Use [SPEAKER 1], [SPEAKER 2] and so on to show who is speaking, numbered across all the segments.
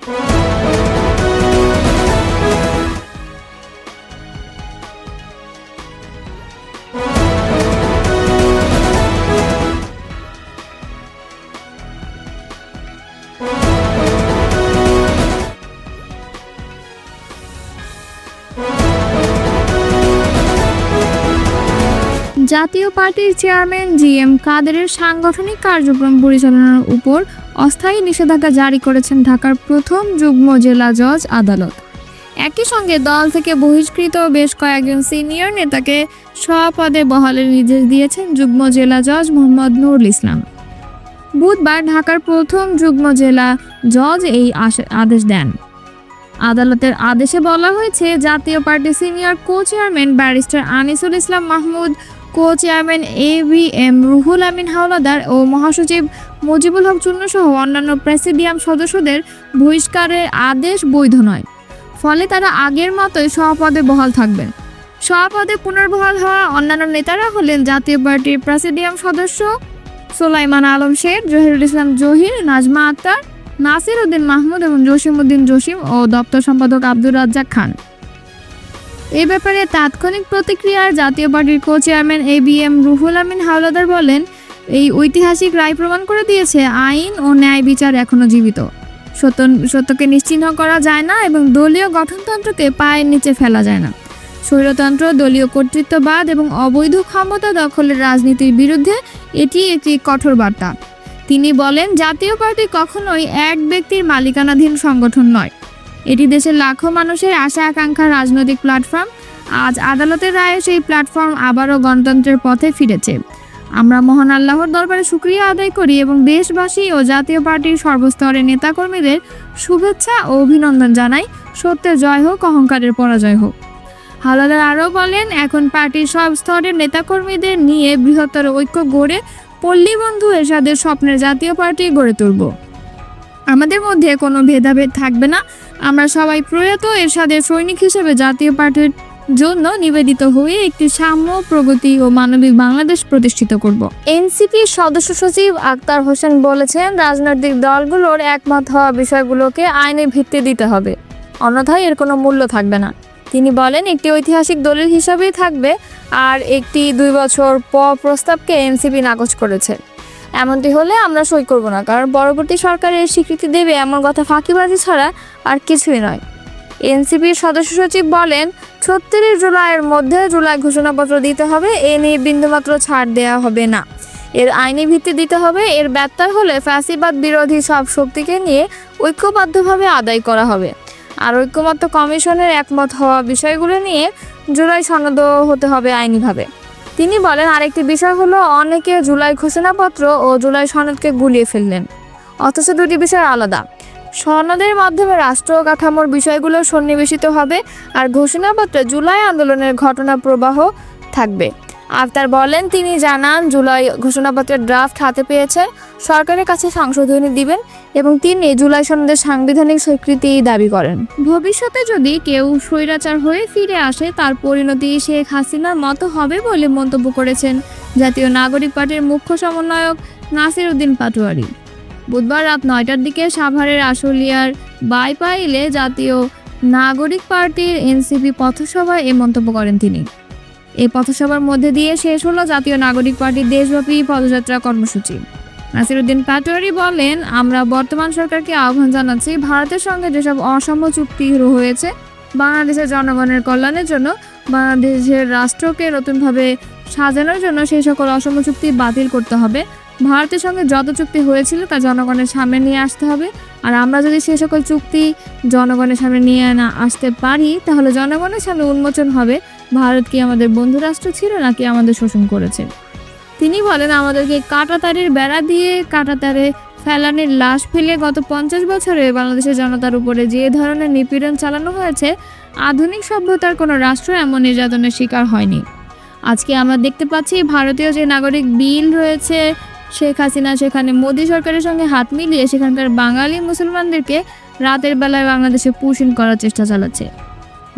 [SPEAKER 1] জাতীয় পার্টির chairman GM. কাদেরের সাংগঠনিক কার্যক্রম পরিচালনার উপর অস্থায়ী নিষেধাজ্ঞা জারি করেছেন ঢাকার প্রথম যুগ্ম জেলা জজ আদালত। একই সঙ্গে দল থেকে বহিষ্কৃত বেশ কয়েকজন সিনিয়র নেতাকে স্বপদে বহালের নির্দেশ দিয়েছেন যুগ্ম জেলা জজ মোহাম্মদ নুরুল ইসলাম। বুধবার ঢাকার প্রথম যুগ্ম জেলা জজ এই আদেশ দেন। আদালতের আদেশে বলা হয়েছে, জাতীয় পার্টির senior co chairman barrister Anisul Islam Mahmud, co chairman A B M. Ruhul Amin Howlader ও মহাসচিব মুজিবুল হক চুন্নু সহ অন্যান্য প্রেসিডিয়াম সদস্যদের বহিষ্কারের আদেশ বৈধ নয়। ফলে তারা আগের মতোই স্বপদে বহাল থাকবেন। স্বপদে পুনর্বহাল হওয়া অন্যান্য নেতারা হলেন জাতীয় পার্টির প্রেসিডিয়াম সদস্য সোলাইমান আলম শেখ, জহিরুল ইসলাম জহির, নাজমা আক্তার, নাসির উদ্দিন মাহমুদ এবং জসিম উদ্দিন জসিম ও দপ্তর সম্পাদক আব্দুর রাজ্জাক খান। এই ব্যাপারে তাৎক্ষণিক প্রতিক্রিয়ায় জাতীয় পার্টির কো চেয়ারম্যান এ.বি.এম. রুহুল আমিন হাওলাদার বলেন, এই ঐতিহাসিক রায় প্রমাণ করে দিয়েছে আইন ও ন্যায় বিচার এখনো জীবিত। সত্যকে নিশ্চিহ্ন করা যায় না এবং দলীয় গঠনতন্ত্রকে পায়ের নিচে ফেলা যায় না। স্বৈরতন্ত্র, দলীয় কর্তৃত্ববাদ এবং অবৈধ ক্ষমতা দখলের রাজনীতির বিরুদ্ধে এটি একটি কঠোর বার্তা। তিনি বলেন, জাতীয় পার্টি কখনোই এক ব্যক্তির মালিকানাধীন সংগঠন নয়। এটি দেশের লাখো মানুষের আশা আকাঙ্ক্ষার রাজনৈতিক প্ল্যাটফর্ম। আজ আদালতের রায়ে সেই প্ল্যাটফর্ম আবারও গণতন্ত্রের পথে ফিরেছে। আমরা মহান আল্লাহর দরবারে শুকরিয়া আদায় করি এবং দেশবাসী ও জাতীয় পার্টির সর্বস্তরের নেতাকর্মীদের শুভেচ্ছা ও অভিনন্দন জানাই। সত্যের জয় হোক, অহংকারের পরাজয় হোক। হাওলাদার আরও বলেন, এখন পার্টির সব স্তরের নেতাকর্মীদের নিয়ে বৃহত্তর ঐক্য গড়ে পল্লীবন্ধু এরশাদের স্বপ্নের জাতীয় পার্টি গড়ে তুলব। আমাদের মধ্যে কোনো ভেদাভেদ থাকবে না। আমরা সবাই প্রয়াত এরশাদের সৈনিক হিসেবে জাতীয় পার্টির জন্য নিবেদিত হয়ে একটি সাম্য, প্রগতি ও মানবিক বাংলাদেশ প্রতিষ্ঠিত করব। এনসিপির সদস্য সচিব আক্তার হোসেন বলেছেন, রাজনৈতিক দলগুলোর একমত হওয়া বিষয়গুলোকে আইনের ভিত্তি দিতে হবে, অন্যথায় এর কোনো মূল্য থাকবে না। তিনি বলেন, একটি ঐতিহাসিক দলিল হিসাবেই থাকবে আর একটি 2 বছর প্রস্তাবকে এনসিপি নাকচ করেছে। এমনটি হলে আমরা সই করব না, কারণ পরবর্তী সরকারের স্বীকৃতি দেবে এমন কথা ফাঁকিবাজি ছাড়া আর কিছুই নয়। এনসিপির সদস্য সচিব বলেন, 36 জুলাইয়ের মধ্যে জুলাই ঘোষণাপত্র দিতে হবে। এ নিয়ে বিন্দুমাত্র ছাড় দেওয়া হবে না। এর আইনি ভিত্তি দিতে হবে। এর ব্যত্যয় হলে ফ্যাসিবাদ বিরোধী সব শক্তিকে নিয়ে ঐক্যবদ্ধভাবে আদায় করা হবে। আর ঐক্যমত্য কমিশনের একমত হওয়া বিষয়গুলো নিয়ে জুলাই সনদ হতে হবে আইনিভাবে। তিনি বলেন, আরেকটি বিষয় হলো, অনেকে জুলাই ঘোষণাপত্র ও জুলাই সনদকে গুলিয়ে ফেললেন, অথচ দুটি বিষয় আলাদা। সনদের মাধ্যমে রাষ্ট্র কাঠামোর বিষয়গুলো সন্নিবেশিত হবে আর ঘোষণাপত্রে জুলাই আন্দোলনের ঘটনা প্রবাহ থাকবে। আক্তার বলেন, তিনি জানান জুলাই ঘোষণাপত্রের ড্রাফট হাতে পেয়েছে, সরকারের কাছে সংশোধনী দিবেন এবং তিনি জুলাই সনদের সাংবিধানিক স্বীকৃতি দাবি করেন। ভবিষ্যতে যদি কেউ স্বৈরাচার হয়ে ফিরে আসে, তার পরিণতি শেখ হাসিনার মতো হবে বলে মন্তব্য করেছেন জাতীয় নাগরিক পার্টির মুখ্য সমন্বয়ক নাসির উদ্দিন পাটোয়ারি। বুধবার রাত 9টার দিকে সাভারের আশুলিয়ার বাইপাইলে জাতীয় নাগরিক পার্টির এনসিপি পথসভায় এ মন্তব্য করেন তিনি। এই পথসভার মধ্যে দিয়ে শেষ হলো জাতীয় নাগরিক পার্টির দেশব্যাপী পদযাত্রা কর্মসূচি। নাসির উদ্দিন পাটোয়ারি বলেন, আমরা বর্তমান সরকারকে আহ্বান জানাচ্ছি, ভারতের সঙ্গে যেসব অসম চুক্তি হয়েছে বাংলাদেশের জনগণের কল্যাণের জন্য, বাংলাদেশের রাষ্ট্রকে নতুনভাবে সাজানোর জন্য সেই সকল অসম চুক্তি বাতিল করতে হবে। ভারতের সঙ্গে যত চুক্তি হয়েছিল তা জনগণের সামনে নিয়ে আসতে হবে। আর আমরা যদি সেই সকল চুক্তি জনগণের সামনে নিয়ে না আসতে পারি, তাহলে জনগণের সামনে উন্মোচন হবে ভারত কি আমাদের বন্ধু রাষ্ট্র ছিল নাকি আমাদের শোষণ করেছে। তিনি বলেন, আমাদেরকে কাঁটাতারের বেড়া দিয়ে কাঁটাতারে ফেলানির লাশ ফেলে গত 50 বছরে বাংলাদেশের জনতার উপরে যে ধরনের নিপীড়ন চালানো হয়েছে, আধুনিক সভ্যতার কোনো রাষ্ট্র এমন নির্যাতনের শিকার হয়নি। আজকে আমরা দেখতে পাচ্ছি ভারতীয় যে নাগরিক বিল রয়েছে, শেখ হাসিনা সেখানে মোদী সরকারের সঙ্গে হাত মিলিয়ে সেখানকার বাঙালি মুসলমানদেরকে রাতের বেলায় বাংলাদেশে পুশিন করার চেষ্টা চালাচ্ছে।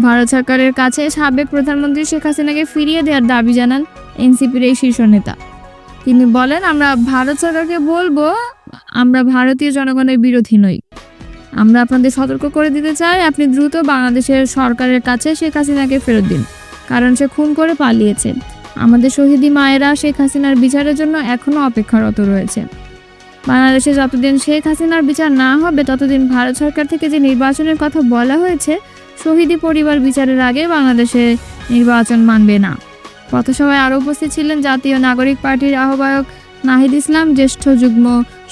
[SPEAKER 1] ভারত সরকারের কাছে সাবেক প্রধানমন্ত্রী শেখ হাসিনাকে ফিরিয়ে দেওয়ার দাবি জানান এনসিপির এই শীর্ষ নেতা। তিনি বলেন, আমরা ভারত সরকারকে বলবো, আমরা ভারতীয় জনগণের বিরোধী নই। আমরা আপনাদের সতর্ক করে দিতে চাই, আপনি দ্রুত বাংলাদেশের সরকারের কাছে শেখ হাসিনাকে ফেরত দিন, কারণ সে খুন করে পালিয়েছে। আমাদের শহীদি মায়েরা শেখ হাসিনার বিচারের জন্য এখনও অপেক্ষারত রয়েছে। বাংলাদেশে যতদিন শেখ হাসিনার বিচার না হবে ততদিন ভারত সরকার থেকে যে নির্বাচনের কথা বলা হয়েছে, শহীদি পরিবার বিচারের আগে বাংলাদেশে নির্বাচন মানবে না। পথসভায় আরও উপস্থিত ছিলেন জাতীয় নাগরিক পার্টির আহ্বায়ক নাহিদ ইসলাম, জ্যেষ্ঠ যুগ্ম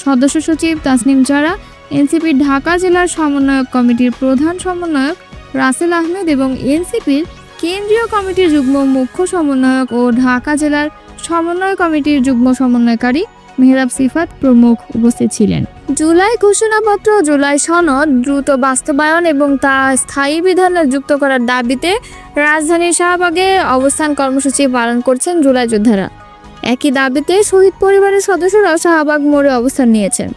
[SPEAKER 1] সদস্য সচিব তাসনিম জারা, এনসিপির ঢাকা জেলার সমন্বয়ক কমিটির প্রধান সমন্বয়ক রাসেল আহমেদ এবং এনসিপির কেন্দ্রীয় কমিটির যুগ্ম মুখ্য সমন্বয়ক ও ঢাকা জেলার সমন্বয় কমিটির যুগ্ম সমন্বয়কারী মেহরাব সিফাত প্রমুখ উপস্থিত ছিলেন। জুলাই ঘোষণাপত্র, জুলাই সনদ দ্রুত বাস্তবায়ন এবং তা স্থায়ী বিধানে যুক্ত করার দাবিতে রাজধানীর শাহবাগে অবস্থান কর্মসূচি পালন করছেন জুলাই যোদ্ধারা। একই দাবিতে শহীদ পরিবারের সদস্যরাও শাহবাগ মোড়ে অবস্থান নিয়েছেন।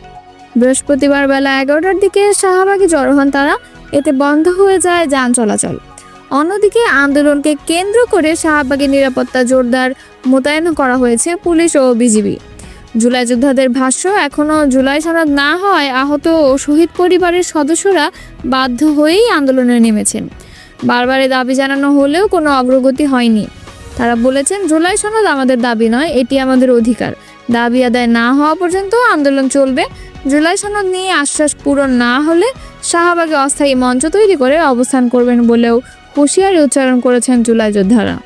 [SPEAKER 1] বৃহস্পতিবার বেলা 11টার দিকে শাহবাগে জড়ো হন তারা। এতে বন্ধ হয়ে যায় যান চলাচল। অন্যদিকে আন্দোলনকে কেন্দ্র করে শাহবাগে নিরাপত্তা জোরদার মোতায়েন করা হয়েছে পুলিশ ও বিজিবি। জুলাই যোদ্ধাদের ভাষ্য, এখনও জুলাই সনদ না হওয়ায় আহত ও শহীদ পরিবারের সদস্যরা বাধ্য হয়েই আন্দোলনে নেমেছেন। বারবার দাবি জানানো হলেও কোনো অগ্রগতি হয়নি। তারা বলেছেন, জুলাই সনদ আমাদের দাবি নয়, এটি আমাদের অধিকার। দাবি আদায় না হওয়া পর্যন্ত আন্দোলন চলবে। জুলাই সনদ নিয়ে আশ্বাস পূরণ না হলে শাহবাগে অস্থায়ী মঞ্চ তৈরি করে অবস্থান করবেন বলেও হুঁশিয়ারি উচ্চারণ করেছেন জুলাই যোদ্ধারা।